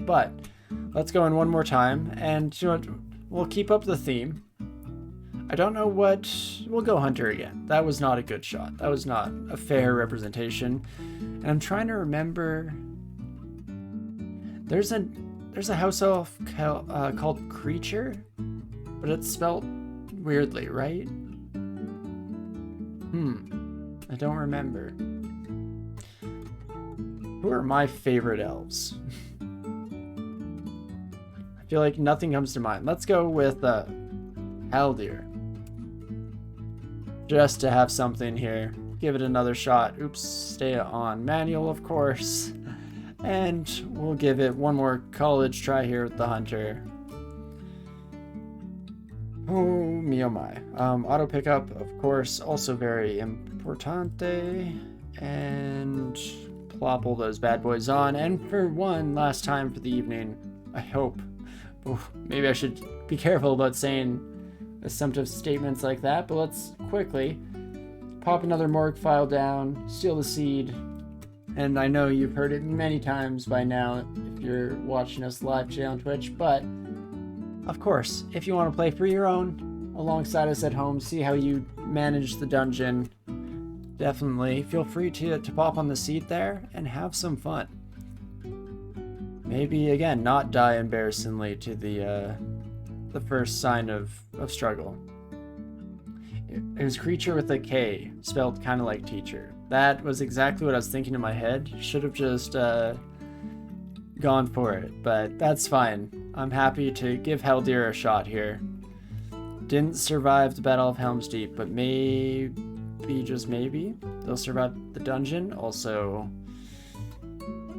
But let's go in one more time, and you know what? We'll keep up the theme. I don't know what... We'll go Hunter again. That was not a good shot. That was not a fair representation. And I'm trying to remember... There's a house elf called Creature, but it's spelled weirdly, right? I don't remember. Who are my favorite elves? I feel like nothing comes to mind. Let's go with Haldir. Just to have something here. Give it another shot. Oops, stay on manual, of course. And we'll give it one more college try here with the Hunter. Oh, me oh my. Auto pickup, of course, also very importante. And plop all those bad boys on. And for one last time for the evening, I hope. Maybe I should be careful about saying assumptive statements like that, but let's quickly pop another morgue file down, steal the seed. And I know you've heard it many times by now if you're watching us live today on Twitch, but of course, if you want to play for your own alongside us at home, see how you manage the dungeon, definitely feel free to pop on the seat there and have some fun. Maybe, again, not die embarrassingly to the first sign of struggle. It was Creature with a K, spelled kind of like teacher. That was exactly what I was thinking in my head. Should have just gone for it, but that's fine. I'm happy to give Haldir a shot here. Didn't survive the Battle of Helm's Deep, but maybe, just maybe, they'll survive the dungeon. Also,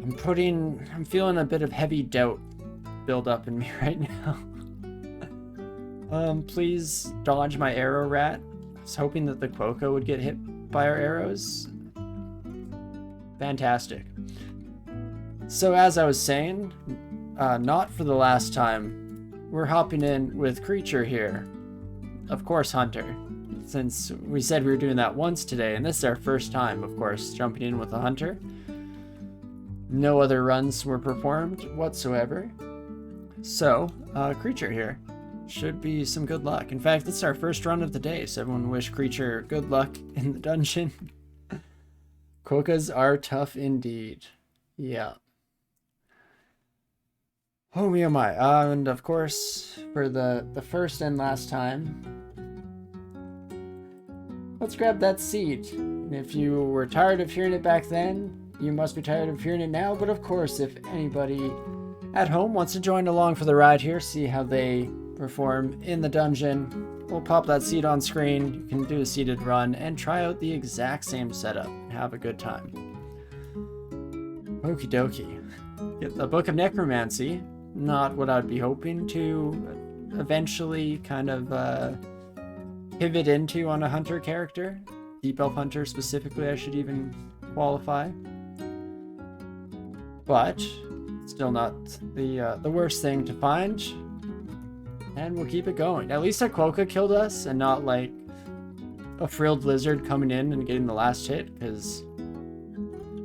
I'm feeling a bit of heavy doubt build up in me right now. Please dodge my arrow rat. I was hoping that the Quokka would get hit by our arrows. Fantastic. So as I was saying, not for the last time, we're hopping in with Creature here. Of course, Hunter. Since we said we were doing that once today, and this is our first time, of course, jumping in with a Hunter. No other runs were performed whatsoever. So, Creature here. Should be some good luck. In fact, this is our first run of the day, so everyone wish Creature good luck in the dungeon. Quokkas are tough indeed. Yeah. Oh me oh my. And of course, for the first and last time, let's grab that seed. And if you were tired of hearing it back then, you must be tired of hearing it now. But of course, if anybody at home wants to join along for the ride here, see how they perform in the dungeon, we'll pop that seed on screen. You can do a seated run and try out the exact same setup and have a good time. Okie dokie. Get the Book of Necromancy. Not what I'd be hoping to eventually kind of pivot into on a hunter character. Deep Elf Hunter specifically, I should even qualify. But still not the worst thing to find. And we'll keep it going. At least a Quokka killed us and not like a frilled lizard coming in and getting the last hit, because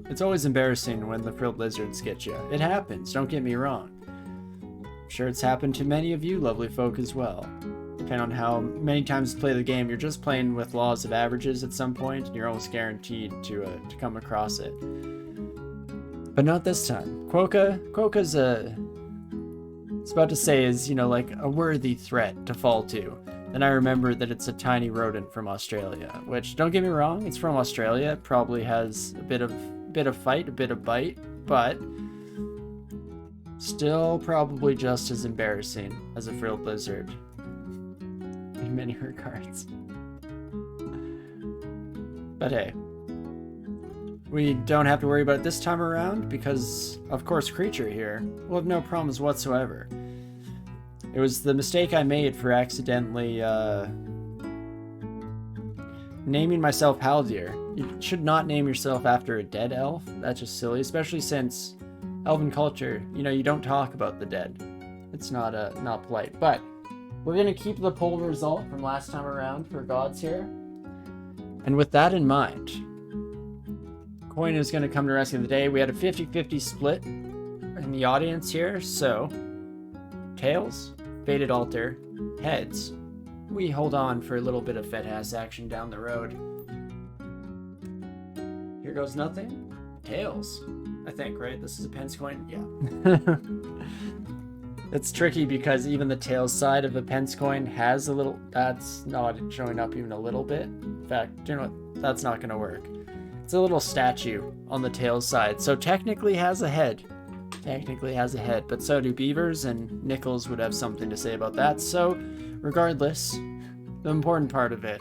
it's always embarrassing when the frilled lizards get you. It happens, don't get me wrong. I'm sure it's happened to many of you lovely folk as well. Depending on how many times you play the game, you're just playing with laws of averages at some point, and you're almost guaranteed to come across it. But not this time. Quokka's it's about to say is, you know, like a worthy threat to fall to. And I remember that it's a tiny rodent from Australia, which, don't get me wrong, it's from Australia. It probably has a bit of fight, a bit of bite, but still probably just as embarrassing as a frilled lizard in many regards. But hey, we don't have to worry about it this time around because, of course, Creature here will have no problems whatsoever. It was the mistake I made for accidentally naming myself Haldir. You should not name yourself after a dead elf. That's just silly, especially since elven culture, you know, you don't talk about the dead. It's not polite. But we're going to keep the poll result from last time around for gods here. And with that in mind, Coin is going to come to rescue the day. We had a 50-50 split. in the audience here. So, tails, faded altar, heads. We hold on for a little bit of fed ass action down the road. Here goes nothing. Tails, I think, right? This is a pence coin. Yeah. It's tricky because even the tails side of a pence coin has a little. That's not showing up even a little bit. In fact, you know what? That's not going to work. It's a little statue on the tails side, so technically has a head. Technically has a head, but so do beavers, and Nichols would have something to say about that. So, regardless, the important part of it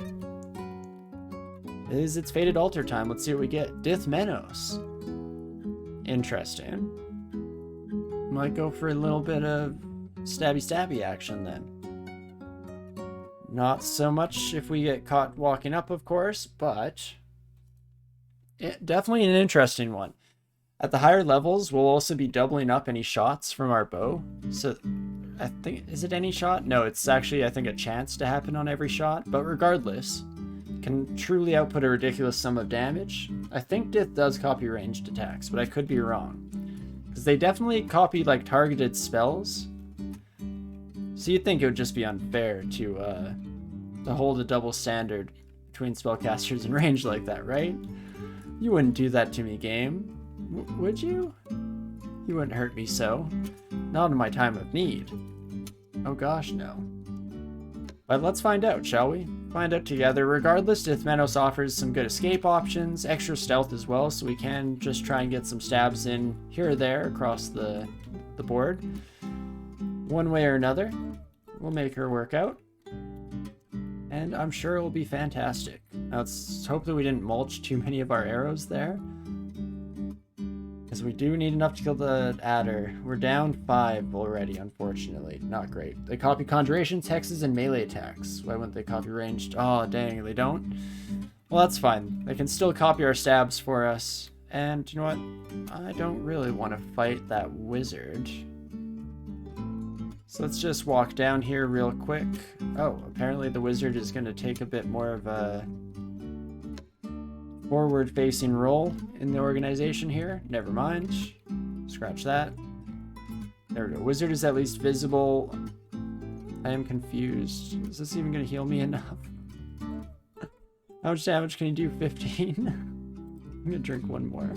is it's faded altar time. Let's see what we get. Dith Menos. Interesting. Might go for a little bit of stabby action then. Not so much if we get caught walking up, of course, but definitely an interesting one. At the higher levels, we'll also be doubling up any shots from our bow. So I think, is it any shot? No, it's actually, I think, a chance to happen on every shot. But regardless, can truly output a ridiculous sum of damage. I think Dith does copy ranged attacks, but I could be wrong. Because they definitely copy, like, targeted spells. So you'd think it would just be unfair to hold a double standard between spellcasters and range like that, right? You wouldn't do that to me, game. Would you? You wouldn't hurt me so. Not in my time of need. Oh gosh, no. But let's find out, shall we? Find out together. Regardless, Dith Menos offers some good escape options, extra stealth as well, so we can just try and get some stabs in here or there across the board. One way or another, we'll make her work out. And I'm sure it will be fantastic. Now let's hope that we didn't mulch too many of our arrows there. Because we do need enough to kill the adder. We're down 5 already, unfortunately. Not great. They copy conjurations, hexes, and melee attacks. Why wouldn't they copy ranged? Oh, dang, they don't? Well, that's fine. They can still copy our stabs for us. And you know what? I don't really want to fight that wizard. So let's just walk down here real quick. Oh, apparently the wizard is going to take a bit more of a forward-facing role in the organization here. Never mind. Scratch that. There we go. Wizard is at least visible. I am confused. Is this even going to heal me enough? How much damage can he do? 15? I'm going to drink one more.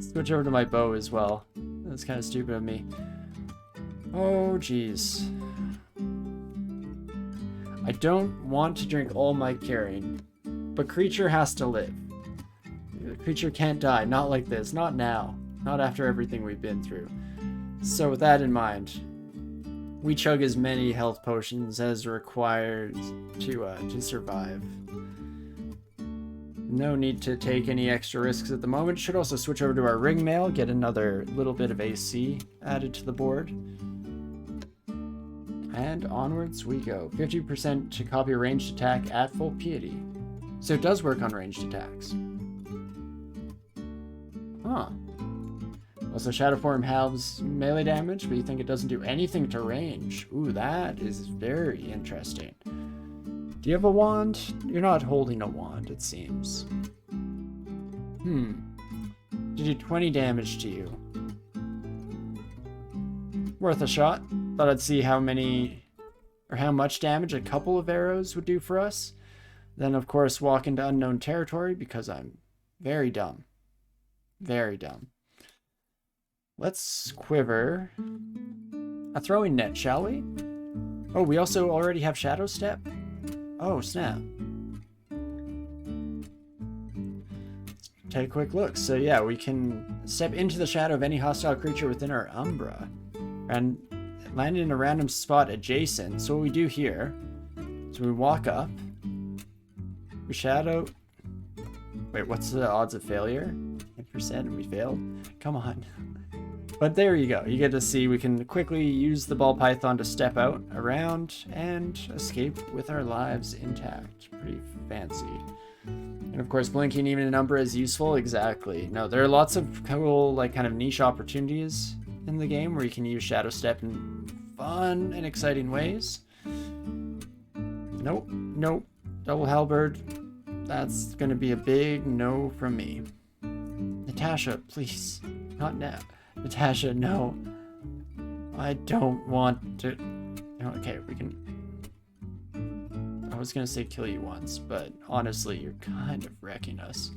Switch over to my bow as well. That's kind of stupid of me. Oh, jeez. I don't want to drink all my carrying, but creature has to live. Creature can't die. Not like this. Not now. Not after everything we've been through. So with that in mind, we chug as many health potions as required to survive. No need to take any extra risks at the moment. Should also switch over to our ring mail, get another little bit of AC added to the board. And onwards we go. 50% to copy a ranged attack at full piety. So it does work on ranged attacks. Huh. Also, Shadow Form halves melee damage, but you think it doesn't do anything to range. Ooh, that is very interesting. Do you have a wand? You're not holding a wand, it seems. To do 20 damage to you. Worth a shot. Thought I'd see how many, or how much damage a couple of arrows would do for us. Then, of course, walk into unknown territory because I'm very dumb. Very dumb. Let's quiver a throwing net, shall we? Oh, we also already have Shadow Step? Oh, snap. Let's take a quick look. So yeah, we can step into the shadow of any hostile creature within our umbra and land in a random spot adjacent. So what we do here is we walk up, we shadow. Wait, what's the odds of failure? 10% and we failed? Come on. But there you go. You get to see we can quickly use the ball python to step out, around, and escape with our lives intact. Pretty fancy. And of course, blinking even in Umbra is useful. Exactly. No, there are lots of cool, like, kind of niche opportunities in the game where you can use Shadow Step in fun and exciting ways. Nope. Nope. Double Halberd. That's gonna be a big no from me. Natasha, please. Not now. Natasha, no. I don't want to... Okay, we can... I was gonna say kill you once, but honestly, you're kind of wrecking us.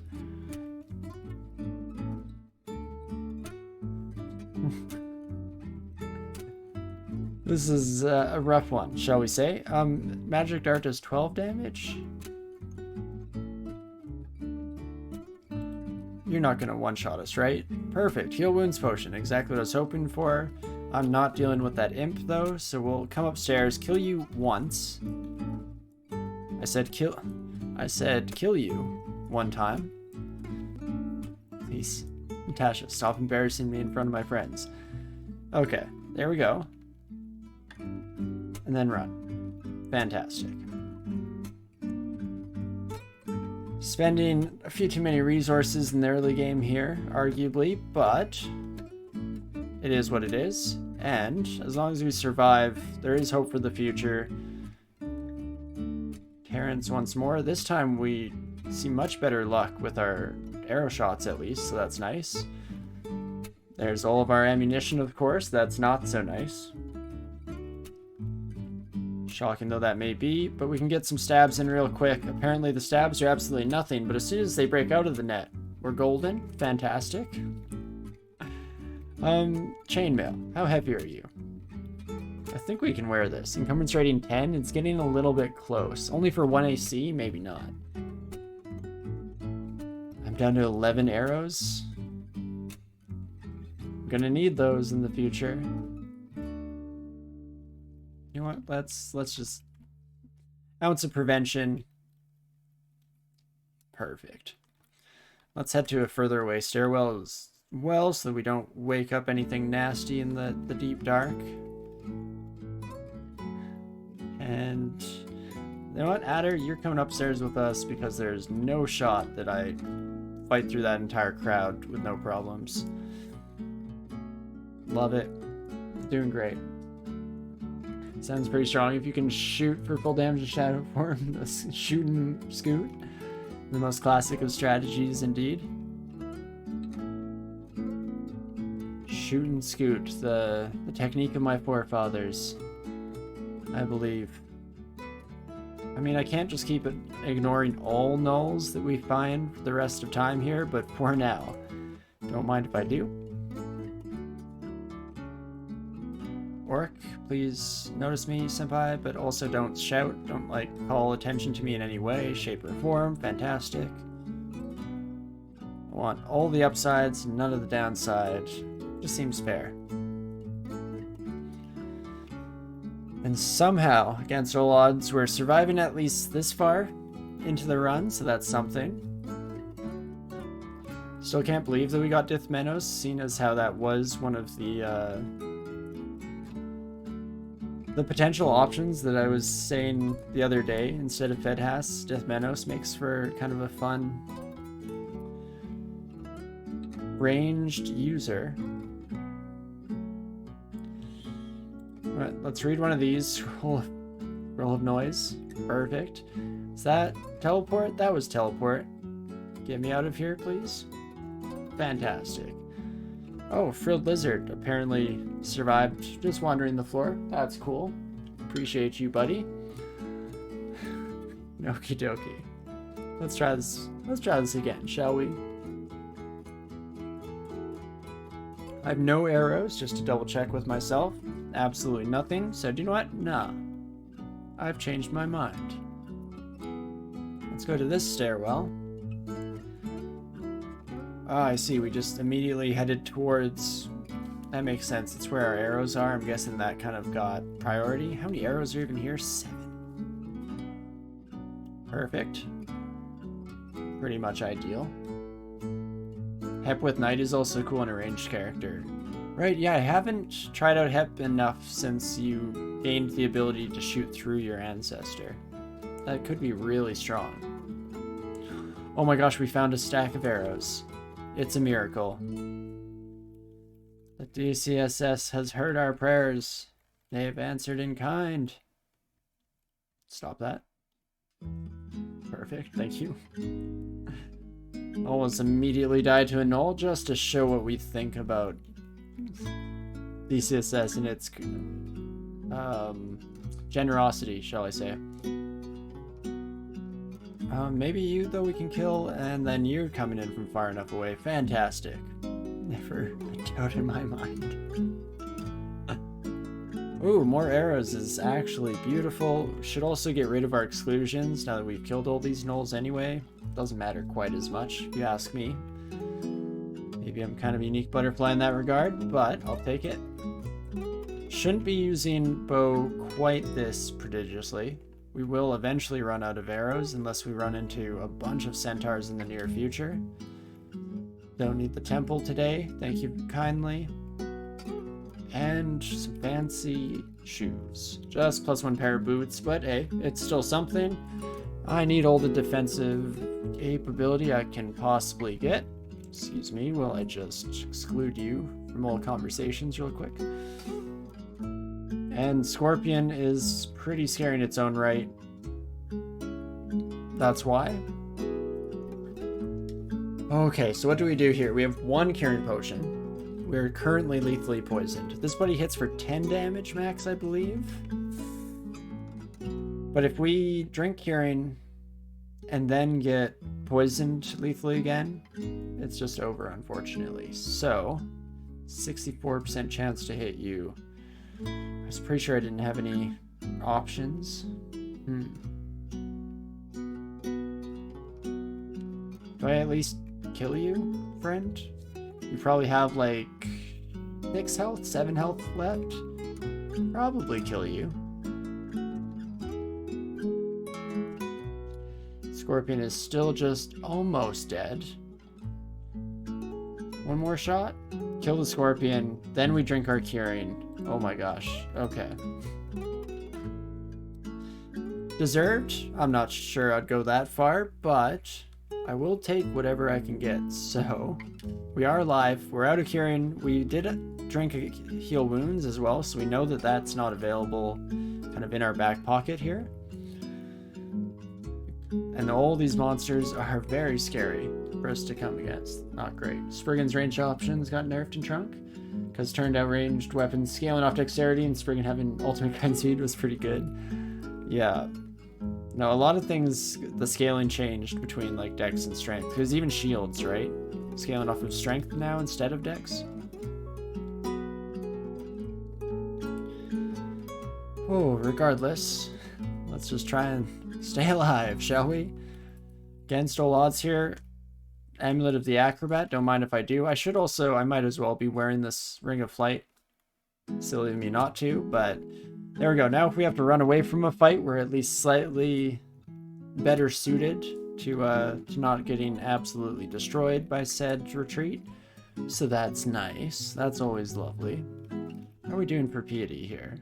This is a rough one, shall we say. Magic Dart does 12 damage. You're not gonna one-shot us, right? Perfect. Heal Wounds Potion. Exactly what I was hoping for. I'm not dealing with that imp, though, so we'll come upstairs, kill you once. I said kill you one time. Please. Natasha, stop embarrassing me in front of my friends. Okay, there we go. And then run. Fantastic. Spending a few too many resources in the early game here, arguably, but it is what it is. And as long as we survive, there is hope for the future. Terrence once more. This time we see much better luck with our arrow shots at least, so that's nice. There's all of our ammunition, of course. That's not so nice. Shocking though that may be, but we can get some stabs in real quick. Apparently the stabs are absolutely nothing, but as soon as they break out of the net, we're golden. Fantastic. Chainmail. How heavy are you? I think we can wear this. Encumbrance rating 10. It's getting a little bit close. Only for 1 AC? Maybe not. I'm down to 11 arrows. I'm gonna need those in the future. You know what? Let's just... Ounce of prevention. Perfect. Let's head to a further away stairwell as well so that we don't wake up anything nasty in the deep dark. And you know what, Adder, you're coming upstairs with us because there's no shot that I fight through that entire crowd with no problems. Love it. Doing great. Sounds pretty strong. If you can shoot for full damage in shadow form, the shoot and scoot. The most classic of strategies indeed. Shoot and scoot, the technique of my forefathers, I believe. I mean, I can't just keep ignoring all nulls that we find for the rest of time here, but for now, don't mind if I do. Orc, please notice me, senpai, but also don't shout. Don't, like, call attention to me in any way, shape, or form. Fantastic. I want all the upsides, none of the downside. Just seems fair. And somehow, against all odds, we're surviving at least this far into the run, so that's something. Still can't believe that we got Dithmenos, seeing as how that was one of the potential options that I was saying the other day. Instead of Fedhas, Dithmenos makes for kind of a fun ranged user. Alright, let's read one of these. Roll of noise. Perfect. Is that teleport? That was teleport. Get me out of here, please. Fantastic. Oh, Frilled Lizard apparently survived just wandering the floor. That's cool. Appreciate you, buddy. Okie dokie. Let's try this. Let's try this again, shall we? I have no arrows, just to double check with myself. Absolutely nothing. So do you know what? Nah. I've changed my mind. Let's go to this stairwell. Ah, I see. We just immediately headed towards... That makes sense. It's where our arrows are. I'm guessing that kind of got priority. How many arrows are even here? 7. Perfect. Pretty much ideal. Hep with Knight is also cool in a ranged character. Right, yeah, I haven't tried out Hep enough since you gained the ability to shoot through your ancestor. That could be really strong. Oh my gosh, we found a stack of arrows. It's a miracle. The DCSS has heard our prayers. They have answered in kind. Stop that. Perfect, thank you. Almost immediately died to a null just to show what we think about DCSS and its generosity, shall I say. Maybe you, though, we can kill, and then you're coming in from far enough away. Fantastic. Never a doubt in my mind. Ooh, more arrows is actually beautiful. Should also get rid of our exclusions now that we've killed all these gnolls anyway. Doesn't matter quite as much, if you ask me. Maybe I'm kind of a unique butterfly in that regard, but I'll take it. Shouldn't be using bow quite this prodigiously. We will eventually run out of arrows unless we run into a bunch of centaurs in the near future. Don't need the temple today, thank you kindly. And some fancy shoes. Just +1 pair of boots, but hey, it's still something. I need all the defensive capability I can possibly get. Excuse me, while I just exclude you from all conversations real quick. And Scorpion is pretty scary in its own right. That's why. Okay, so what do we do here? We have 1 Curing Potion. We're currently lethally poisoned. This buddy hits for 10 damage max, I believe. But if we drink Curing and then get poisoned lethally again, it's just over, unfortunately. So, 64% chance to hit you. I was pretty sure I didn't have any options. Do I at least kill you, friend? You probably have like 6 health, 7 health left. Probably kill you. Scorpion is still just almost dead. 1 more shot? Kill the Scorpion, then we drink our Curing. Oh my gosh, okay. Deserved? I'm not sure I'd go that far, but I will take whatever I can get. So, we are alive, we're out of Curing. We did drink a heal wounds as well, so we know that that's not available kind of in our back pocket here. And all these monsters are very scary for us to come against. Not great. Spriggan's range options got nerfed in Trunk, because turned out ranged weapons scaling off dexterity and Spriggan having ultimate grind speed was pretty good. Yeah. No, a lot of things, the scaling changed between like dex and strength. Because even shields, right? Scaling off of strength now instead of dex. Oh, regardless, let's just try and stay alive, shall we? Against all odds here. Amulet of the Acrobat, don't mind if I do. I might as well be wearing this Ring of Flight. Silly of me not to, but there we go. Now if we have to run away from a fight, we're at least slightly better suited to not getting absolutely destroyed by said retreat. So that's nice. That's always lovely. How are we doing for piety here?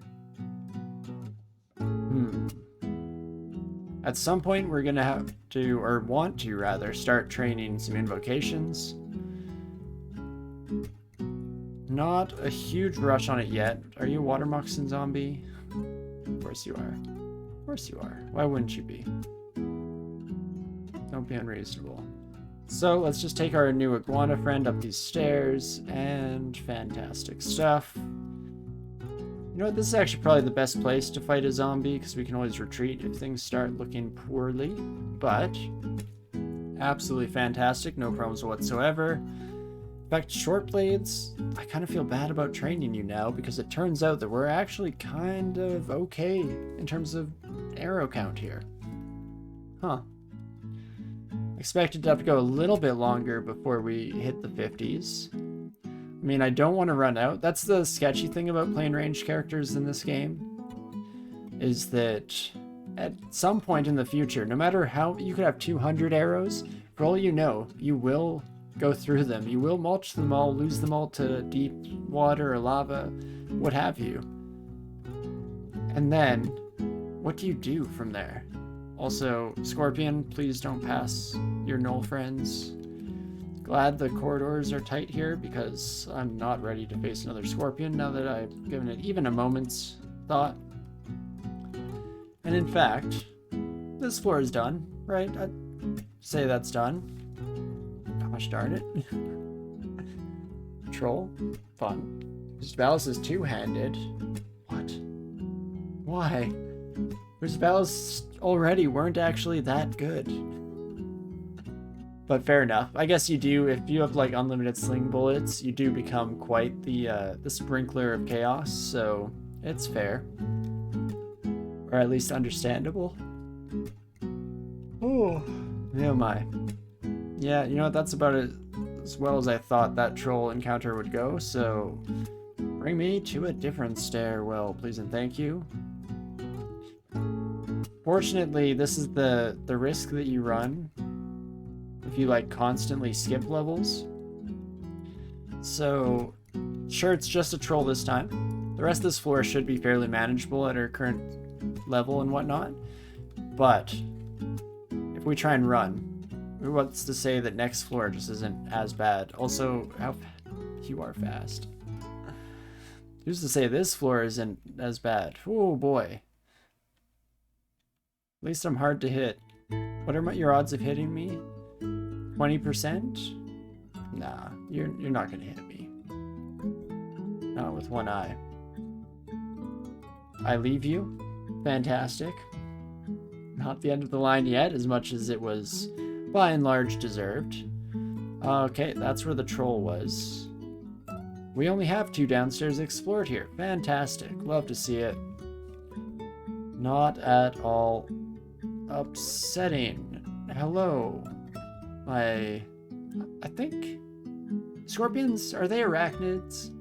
At some point, we're going to have to, or want to rather, start training some invocations. Not a huge rush on it yet. Are you a water moccasin zombie? Of course you are. Of course you are. Why wouldn't you be? Don't be unreasonable. So let's just take our new iguana friend up these stairs, and fantastic stuff. You know what, this is actually probably the best place to fight a zombie, because we can always retreat if things start looking poorly. But, absolutely fantastic, no problems whatsoever. In fact, short blades, I kind of feel bad about training you now, because it turns out that we're actually kind of okay in terms of arrow count here. Huh. Expected to have to go a little bit longer before we hit the 50s. I mean, I don't want to run out. That's the sketchy thing about playing ranged characters in this game, is that at some point in the future, no matter how, you could have 200 arrows, for all you know, you will go through them. You will mulch them all, lose them all to deep water or lava, what have you. And then, what do you do from there? Also, Scorpion, please don't pass your gnoll friends. Glad the corridors are tight here, because I'm not ready to face another Scorpion now that I've given it even a moment's thought. And in fact, this floor is done, right? I'd say that's done. Gosh darn it. troll. Fun. Valis is two-handed. What? Why? Whose Valis already weren't actually that good. But fair enough. I guess you do, if you have like unlimited sling bullets, you do become quite the sprinkler of chaos, so it's fair. Or at least understandable. Oh, my. Yeah, you know what, that's about it as well as I thought that troll encounter would go, so bring me to a different stairwell, please and thank you. Fortunately, this is the risk that you run if you like constantly skip levels. So, sure, it's just a troll this time. The rest of this floor should be fairly manageable at our current level and whatnot. But if we try and run, what's to say that next floor just isn't as bad? Also, how you are fast. Who's to say this floor isn't as bad? Oh boy. At least I'm hard to hit. What are your odds of hitting me? 20%? Nah, you're not gonna hit me. Not with one eye. I leave you. Fantastic. Not the end of the line yet, as much as it was by and large deserved. Okay, that's where the troll was. We only have 2 downstairs explored here. Fantastic. Love to see it. Not at all upsetting. Hello. I think scorpions, are they arachnids?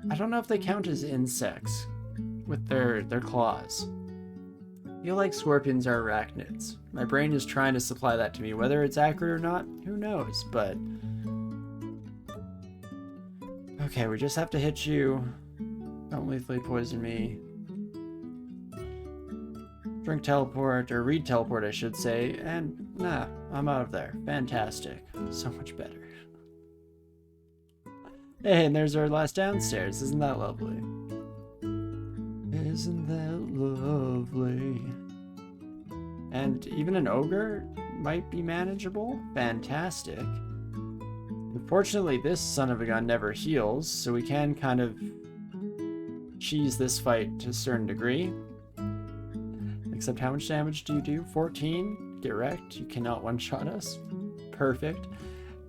I don't know if they count as insects with their claws. I feel like scorpions are arachnids. My brain is trying to supply that to me. Whether it's accurate or not, who knows, but okay, we just have to hit you. Don't lethally poison me. Drink teleport, or read teleport I should say, and nah, I'm out of there. Fantastic. So much better. Hey, and there's our last downstairs. Isn't that lovely? Isn't that lovely? And even an ogre might be manageable. Fantastic. Unfortunately, this son of a gun never heals, so we can kind of cheese this fight to a certain degree. Except how much damage do you do? 14? Get wrecked. You cannot one-shot us. Perfect.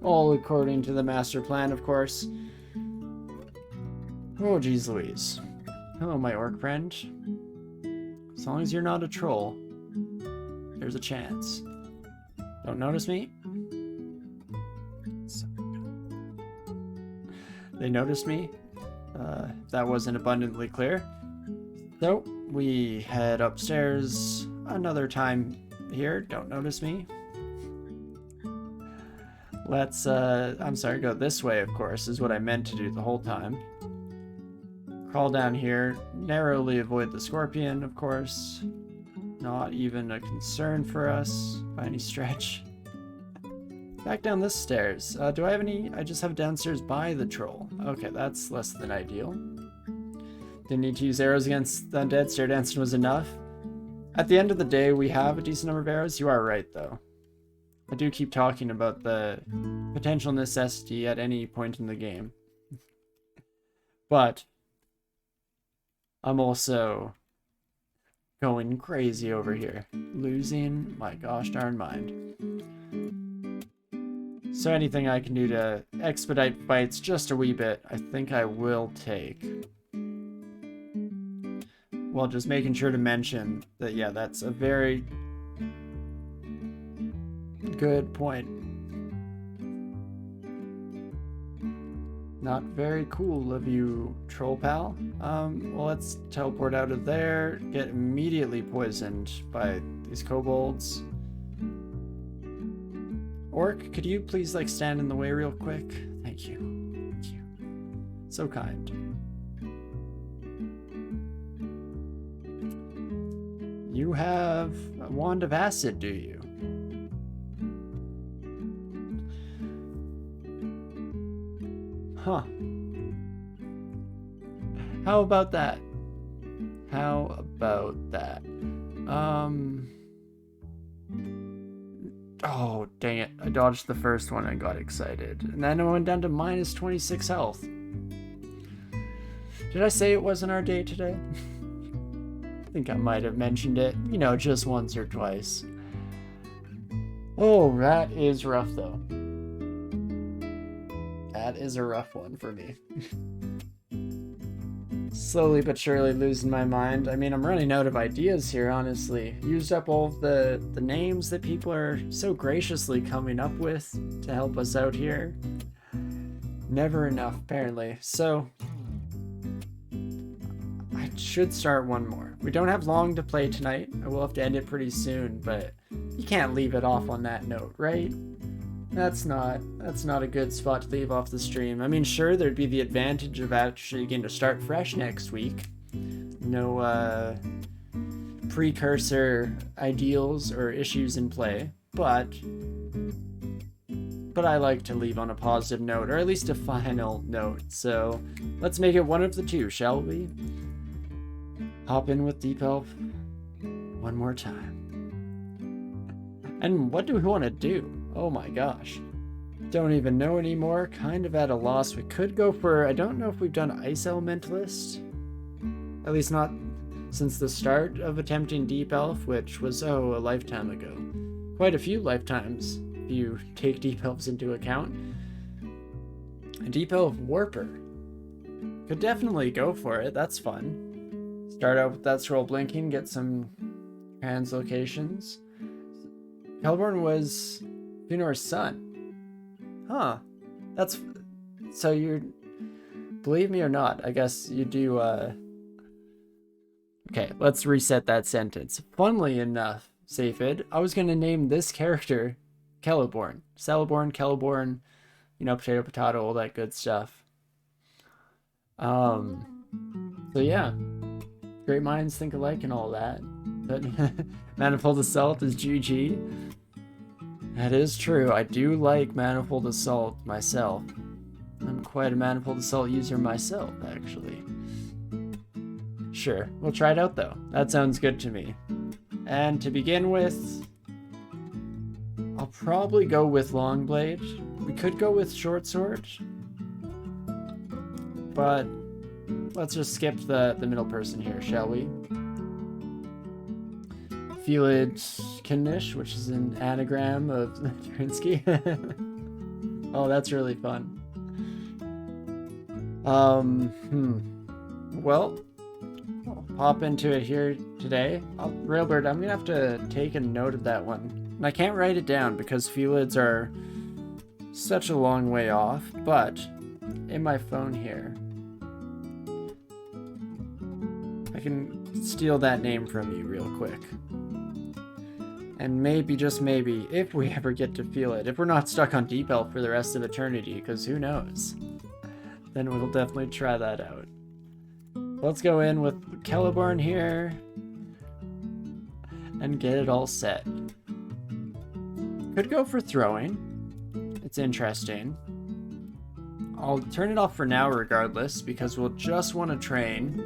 All according to the master plan, of course. Oh, geez Louise. Hello, my orc friend. As long as you're not a troll, there's a chance. Don't notice me? They noticed me. If that wasn't abundantly clear. So, we head upstairs another time here. Don't notice me. Let's, I'm sorry, go this way, of course, is what I meant to do the whole time. Crawl down here, narrowly avoid the scorpion, of course. Not even a concern for us by any stretch. Back down this stairs. Do I have any? I just have downstairs by the troll. Okay, that's less than ideal. Didn't need to use arrows against the undead. Stair dancing was enough. At the end of the day, we have a decent number of arrows. You are right, though. I do keep talking about the potential necessity at any point in the game. But I'm also going crazy over here. Losing my gosh darn mind. So anything I can do to expedite fights just a wee bit, I think I will take. Well, just making sure to mention that, yeah, that's a very good point. Not very cool of you, troll pal. Well, let's teleport out of there, get immediately poisoned by these kobolds. Orc, could you please, like, stand in the way real quick? Thank you. Thank you. So kind. You have a wand of acid, do you? Huh. How about that? How about that? Oh, dang it. I dodged the first one and got excited. And then I went down to minus 26 health. Did I say it wasn't our day today? I think I might have mentioned it, you know, just once or twice. Oh, that is rough, though. That is a rough one for me. Slowly but surely losing my mind. I mean, I'm running out of ideas here, honestly. Used up all of the names that people are so graciously coming up with to help us out here. Never enough, apparently. So, I should start one more. We don't have long to play tonight. I will have to end it pretty soon, but you can't leave it off on that note, right? That's not a good spot to leave off the stream. I mean, sure, there'd be the advantage of actually getting to start fresh next week. No precursor ideals or issues in play, but I like to leave on a positive note, or at least a final note. So let's make it one of the two, shall we? Hop in with Deep Elf one more time. And what do we want to do? Oh my gosh. Don't even know anymore. Kind of at a loss. We could go for... I don't know if we've done Ice Elementalist. At least not since the start of attempting Deep Elf, which was, a lifetime ago. Quite a few lifetimes, if you take Deep Elves into account. A Deep Elf Warper. Could definitely go for it. That's fun. Start out with that scroll blinking, get some translocations. Hellborn was Funor's son. Huh. That's... So you're... Believe me or not, I guess you do, Okay, let's reset that sentence. Funnily enough, Safid, I was gonna name this character Celeborn. Celeborn, you know, potato, potato, all that good stuff. So yeah. Great minds think alike and all that. But Manifold Assault is GG. That is true. I do like Manifold Assault myself. I'm quite a Manifold Assault user myself, actually. Sure, we'll try it out though. That sounds good to me. And to begin with, I'll probably go with Longblade. We could go with Short Sword, but let's just skip the middle person here, shall we? Felid Knish, which is an anagram of Torinski. Oh, that's really fun. Well, I'll pop into it here today. Railbird, I'm gonna have to take a note of that one. And I can't write it down because Felids are such a long way off, but in my phone here, I can steal that name from you real quick. And maybe, just maybe, if we ever get to feel it, if we're not stuck on Deep Elf for the rest of eternity, because who knows, then we'll definitely try that out. Let's go in with Celeborn here and get it all set. Could go for throwing. It's interesting. I'll turn it off for now regardless, because we'll just want to train.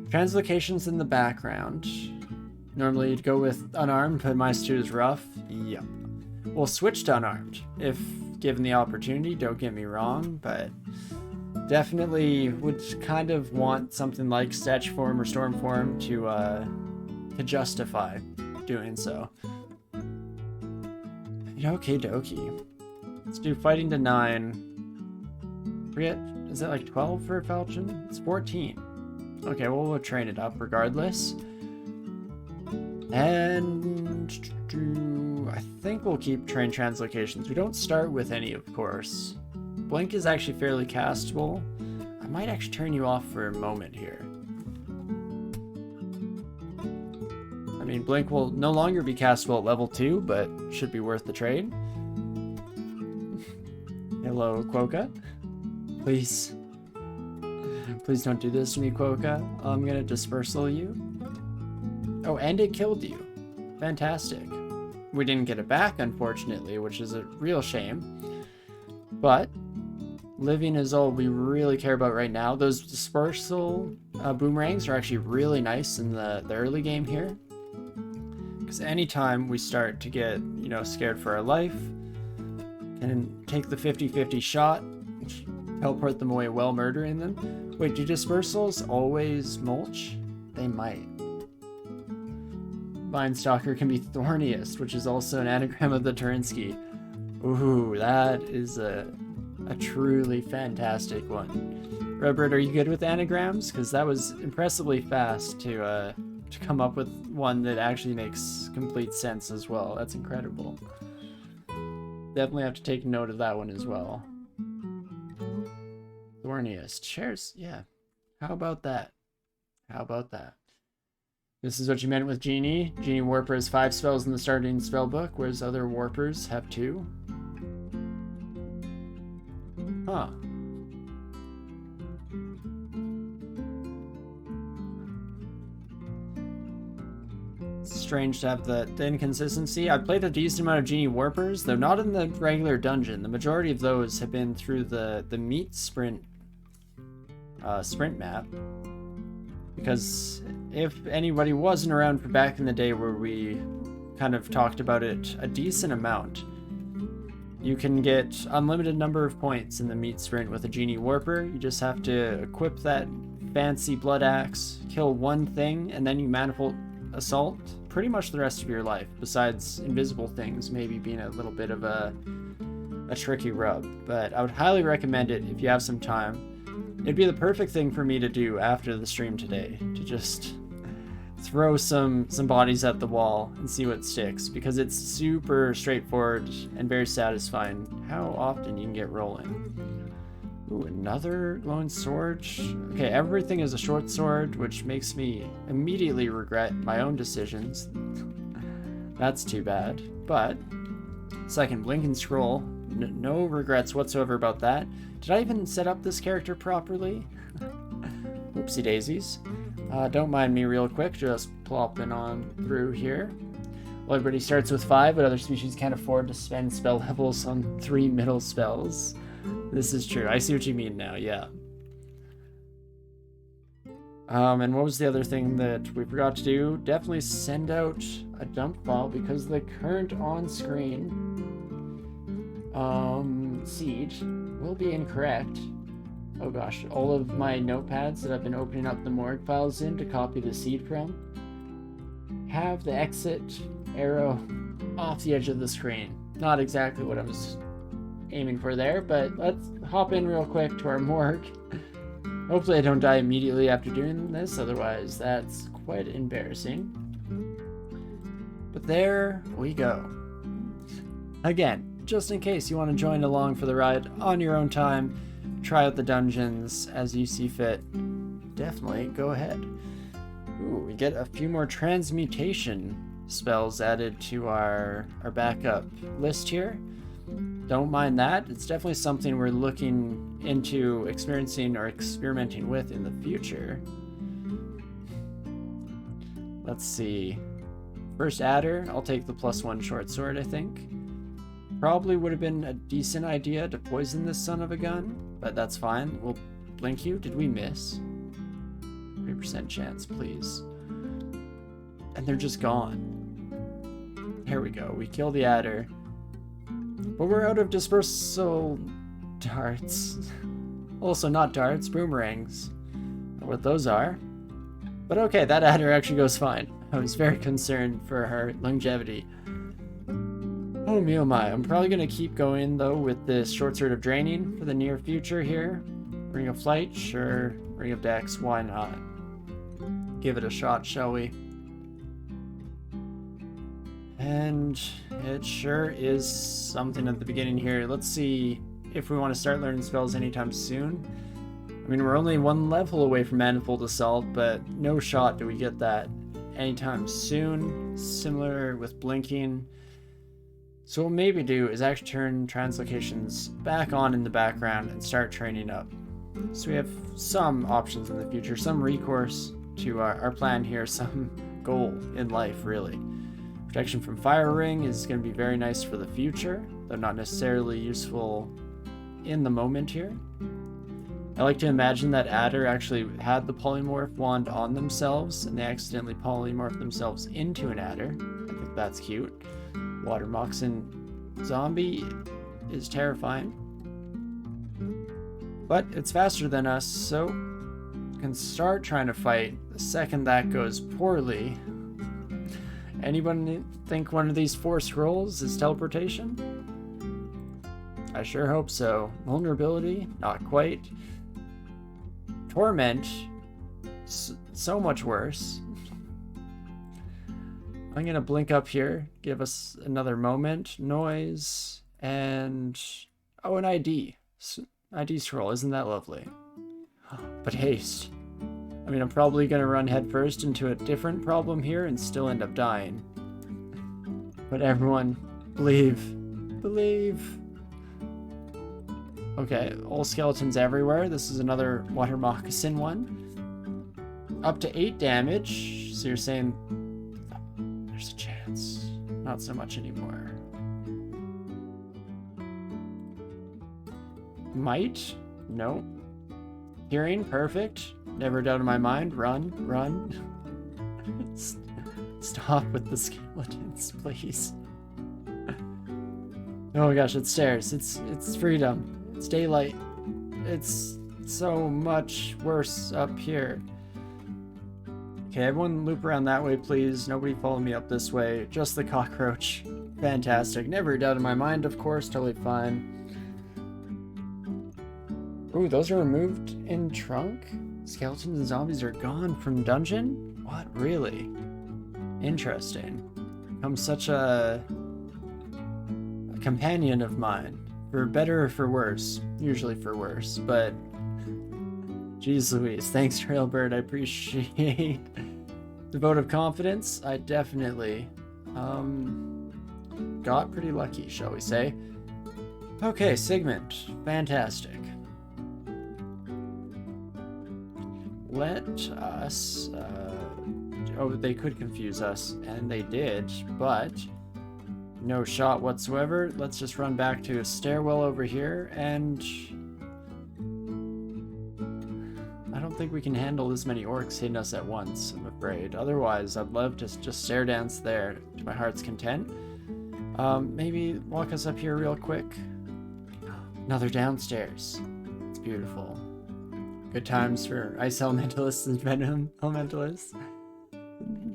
Translocations in the background. Normally you'd go with unarmed, but -2 is rough. Yep. We'll switch to unarmed, if given the opportunity, don't get me wrong, but definitely would kind of want something like Statue Form or Storm Form to justify doing so. Okie dokie. Let's do Fighting to 9. Forget, is it like 12 for a Falchion? It's 14. Okay, well, we'll train it up regardless. And I think we'll keep train translocations. We don't start with any, of course. Blink is actually fairly castable. I might actually turn you off for a moment here. I mean, Blink will no longer be castable at level 2, but should be worth the trade. Hello, Quokka. Please. Please don't do this to me, Quokka. I'm gonna dispersal you. Oh, and it killed you. Fantastic. We didn't get it back, unfortunately, which is a real shame. But living is all we really care about right now. Those dispersal boomerangs are actually really nice in the early game here. Because anytime we start to get, you know, scared for our life, can take the 50-50 shot, teleport them away while murdering them. Wait, do dispersals always mulch? They might. Vinestalker can be thorniest, which is also an anagram of the Torinski. Ooh, that is a truly fantastic one. Redbird, are you good with anagrams? Because that was impressively fast to come up with one that actually makes complete sense as well. That's incredible. Definitely have to take note of that one as well. Thorniest. Shares, yeah. How about that? How about that? This is what you meant with Genie. Genie Warper has 5 spells in the starting spell book, whereas other Warpers have 2. Huh. It's strange to have the inconsistency. I've played a decent amount of Genie Warpers, though not in the regular dungeon. The majority of those have been through the meat sprint map. Because if anybody wasn't around for back in the day where we kind of talked about it a decent amount, you can get unlimited number of points in the meat sprint with a Genie Warper. You just have to equip that fancy blood axe, kill one thing, and then you manifold assault pretty much the rest of your life, besides invisible things maybe being a little bit of a tricky rub. But I would highly recommend it if you have some time. It'd be the perfect thing for me to do after the stream today, to just throw some bodies at the wall and see what sticks, because it's super straightforward and very satisfying how often you can get rolling. Ooh, another glowing sword. Okay, everything is a short sword, which makes me immediately regret my own decisions. That's too bad. But second blink and scroll, no regrets whatsoever about that. Did I even set up this character properly? Oopsie daisies. Don't mind me real quick, just plopping on through here. Well, everybody starts with 5, but other species can't afford to spend spell levels on 3 middle spells. This is true. I see what you mean now, yeah. And what was the other thing that we forgot to do? Definitely send out a dump file, because the current on-screen seed will be incorrect. Oh gosh, all of my notepads that I've been opening up the morgue files in to copy the seed from have the exit arrow off the edge of the screen. Not exactly what I was aiming for there, but let's hop in real quick to our morgue. Hopefully I don't die immediately after doing this, otherwise that's quite embarrassing. But there we go. Again, just in case you want to join along for the ride on your own time, try out the dungeons as you see fit, definitely go ahead. Ooh, we get a few more transmutation spells added to our backup list here. Don't mind that. It's definitely something we're looking into experiencing or experimenting with in the future. Let's see. First adder, I'll take the +1 short sword, I think. Probably would have been a decent idea to poison this son of a gun, but that's fine. We'll blink you. Did we miss? 3% chance, please. And they're just gone. Here we go. We kill the adder. But we're out of dispersal darts. Also not darts, boomerangs. I don't know what those are. But okay, that adder actually goes fine. I was very concerned for her longevity. Oh me oh my, I'm probably going to keep going though with this short sword of draining for the near future here. Ring of Flight, sure. Ring of Dex, why not? Give it a shot, shall we? And it sure is something at the beginning here. Let's see if we want to start learning spells anytime soon. I mean, we're only 1 level away from Manifold Assault, but no shot do we get that anytime soon. Similar with Blinking. So what we'll maybe do is actually turn translocations back on in the background and start training up. So we have some options in the future, some recourse to our plan here, some goal in life, really. Protection from Fire Ring is going to be very nice for the future, though not necessarily useful in the moment here. I like to imagine that Adder actually had the polymorph wand on themselves, and they accidentally polymorphed themselves into an Adder. I think that's cute. Water moccasin zombie is terrifying. But it's faster than us, so can start trying to fight the second that goes poorly. Anyone think one of these 4 scrolls is teleportation? I sure hope so. Vulnerability? Not quite. Torment? So much worse. I'm gonna blink up here, give us another moment. Noise, and... oh, an ID. ID scroll, isn't that lovely? But haste. I mean, I'm probably gonna run headfirst into a different problem here and still end up dying. But everyone, believe. Believe. Okay, all skeletons everywhere. This is another water moccasin one. Up to 8 damage. So you're saying there's a chance. Not so much anymore. Might? No. Hearing? Perfect. Never doubt in my mind. Run, run. Stop with the skeletons, please. Oh my gosh, it's stairs. It's freedom. It's daylight. It's so much worse up here. Okay, everyone loop around that way, please. Nobody follow me up this way. Just the cockroach. Fantastic. Never a doubt in my mind, of course. Totally fine. Ooh, those are removed in trunk? Skeletons and zombies are gone from dungeon? What, really? Interesting. I'm such a companion of mine. For better or for worse. Usually for worse, but... Jeez Louise, thanks Trailbird, I appreciate the vote of confidence. I definitely got pretty lucky, shall we say. Okay, Sigmund. Fantastic. Let us... oh, they could confuse us, and they did, but... no shot whatsoever. Let's just run back to a stairwell over here, and... I don't think we can handle this many orcs hitting us at once, I'm afraid. Otherwise, I'd love to just stair dance there to my heart's content. Maybe walk us up here real quick. Another downstairs. It's beautiful. Good times for ice elementalists and venom elementalists.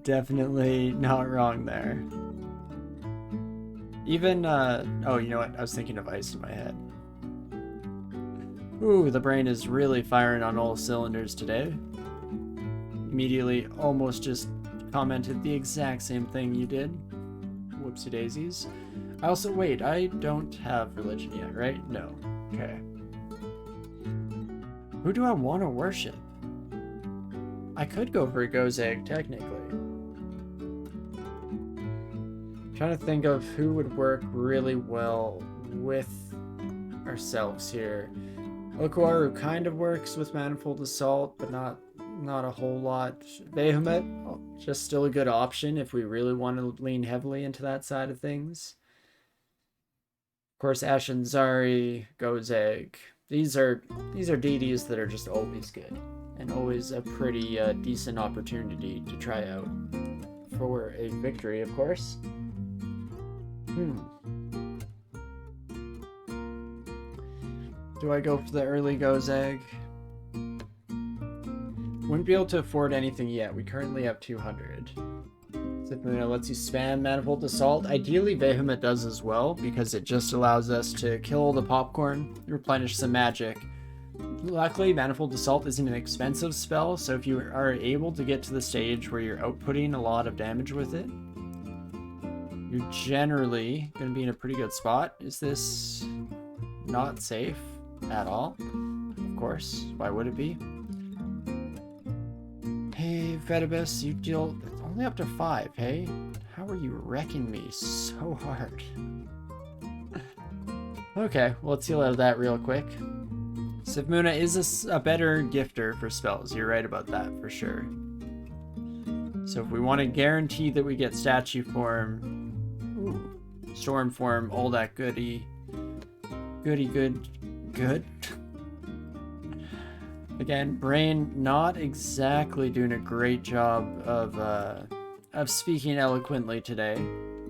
Definitely not wrong there. Even, oh, you know what? I was thinking of ice in my head. Ooh, the brain is really firing on all cylinders today. Immediately, almost just commented the exact same thing you did. Whoopsie daisies. I also, wait, I don't have religion yet, right? No. Okay. Who do I want to worship? I could go for a Gozeg, technically. Trying to think of who would work really well with ourselves here. Okuaru kind of works with Manifold Assault, but not a whole lot. Behemoth, just still a good option if we really want to lean heavily into that side of things. Of course, Ashen Zari, Gozeg. These are deities that are just always good, and always a pretty decent opportunity to try out for a victory, of course. Do I go for the early Gozeg? Wouldn't be able to afford anything yet. We currently have 200. Sifmuna lets you spam Manifold Assault. Ideally, Behemoth does as well, because it just allows us to kill the popcorn, replenish some magic. Luckily, Manifold Assault isn't an expensive spell, so if you are able to get to the stage where you're outputting a lot of damage with it, you're generally going to be in a pretty good spot. Is this not safe at all? Of course. Why would it be? Hey, Fetibus, you deal... It's only up to 5, hey? How are you wrecking me so hard? Okay, well, let's heal out of that real quick. Sifmuna is a better gifter for spells. You're right about that, for sure. So if we want to guarantee that we get statue form... Ooh, storm form, all that goody good. Again, brain not exactly doing a great job of speaking eloquently today.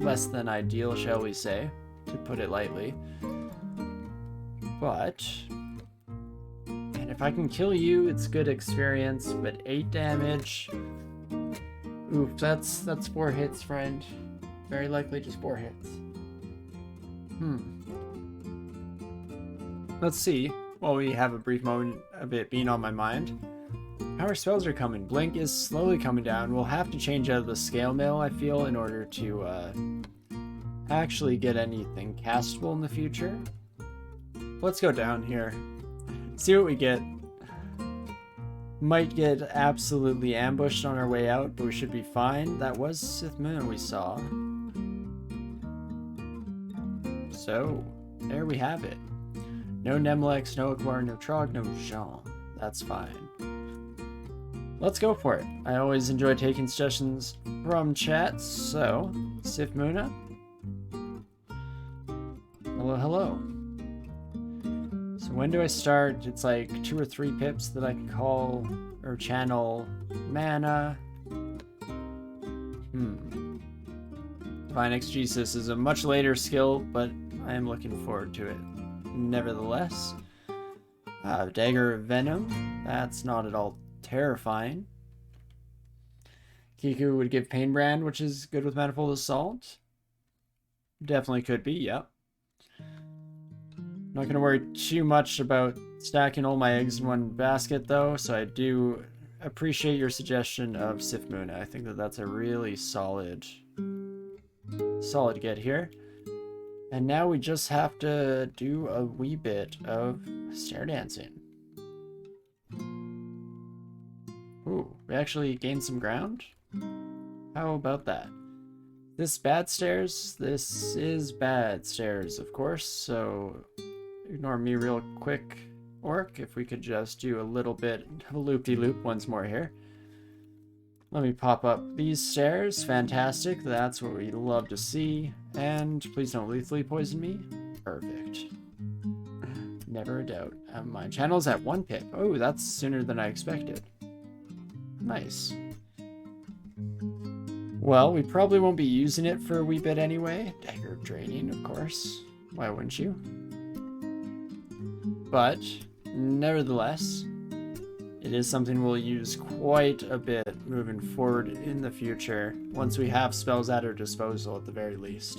less than ideal, shall we say, to put it lightly. But, and if I can kill you, it's good experience, but 8 damage... Oof, that's 4 hits, friend. Very likely just 4 hits. Let's see, while we have a brief moment of it being on my mind. Our spells are coming. Blink is slowly coming down. We'll have to change out of the scale mail, I feel, in order to actually get anything castable in the future. Let's go down here. See what we get. Might get absolutely ambushed on our way out, but we should be fine. That was Sith Moon we saw. So, there we have it. No Nemlex, no Aquar, no Trog, no Jean. That's fine. Let's go for it. I always enjoy taking suggestions from chat, so Sith Muna. Hello, hello. So when do I start? It's like 2 or 3 pips that I can call or channel mana. Divine Exegesis is a much later skill, but I am looking forward to it nevertheless. Dagger of Venom. That's not at all terrifying. Kiku would give Pain Brand, which is good with Manifold Assault. Definitely could be, yep. Not going to worry too much about stacking all my eggs in one basket, though, so I do appreciate your suggestion of Sith Moon. I think that that's a really solid get here. And now we just have to do a wee bit of stair dancing. Ooh, we actually gained some ground? How about that? This bad stairs? This is bad stairs, of course, so ignore me real quick, Orc, if we could just do a little bit of a loop-de-loop once more here. Let me pop up these stairs. Fantastic, that's what we love to see. And please don't lethally poison me. Perfect. Never a doubt. My channel's at 1 pip. Oh, that's sooner than I expected. Nice. Well, we probably won't be using it for a wee bit anyway. Dagger of Draining, of course. Why wouldn't you? But, nevertheless, it is something we'll use quite a bit moving forward in the future, once we have spells at our disposal at the very least.